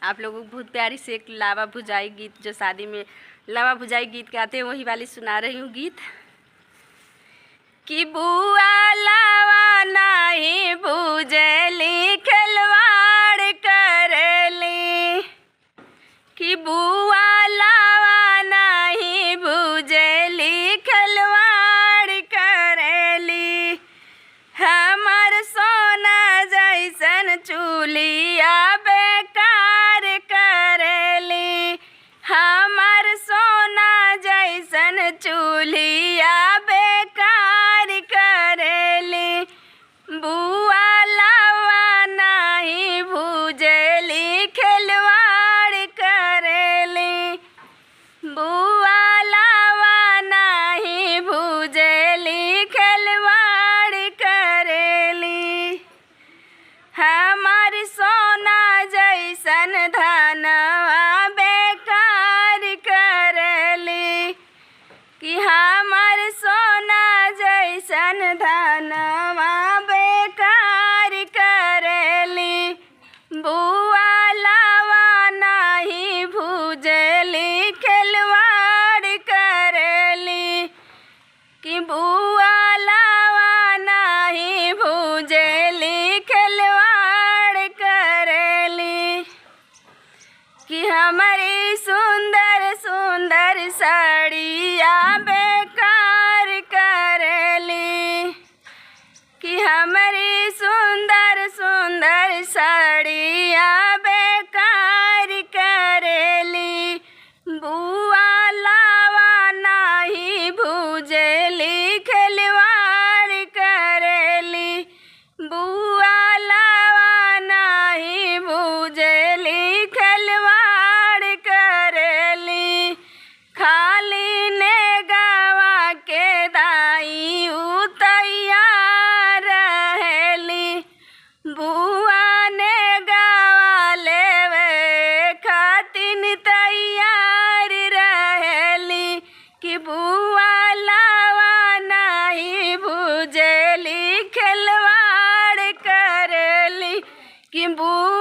आप लोगों को बहुत प्यारी से एक लावा भुजाई गीत, जो शादी में लावा भुजाई गीत गाते हैं, वही वाली सुना रही हूँ गीत। कि बुआ लावा नहीं भुजली खिलवाड़ करली, कि बुआ लावा नहीं भुजली खिलवाड़ करली, हमर सोना जैसन चूलिया बेकार करली, हमर सोना जैसन चूलिया बेकार करली, बुआ लावा नहीं भुजली खिलवाड़ करली, बुआ लावा नहीं भुजली खिलवाड़ करली, हमार सोना जैसन धनवा बेकार करली, कि हमार सोना जैसन धनवा बेकार करली, बुआ लावा नहीं भुजली खिलवाड़ करली, कि बुआ लावा नहीं भुजली खिलवाड़ करली, कि हमारी सुंदर सुंदर साड़िया बेकार करली, कि हमारी सुंदर सुंदर साड़िया बेकार करली, बुआ लावा नहीं भुजली खिलवाड़ करली, बुआ लावा नहीं भुजली खिलवाड़ करली, खाली ने गावा के दाई तैयार रहेली, बुआ ने गावा लेवे खातिन तैयार रहेली, कि बुआ लावा नहीं भुजली खिलवाड़ करली, कि बुआ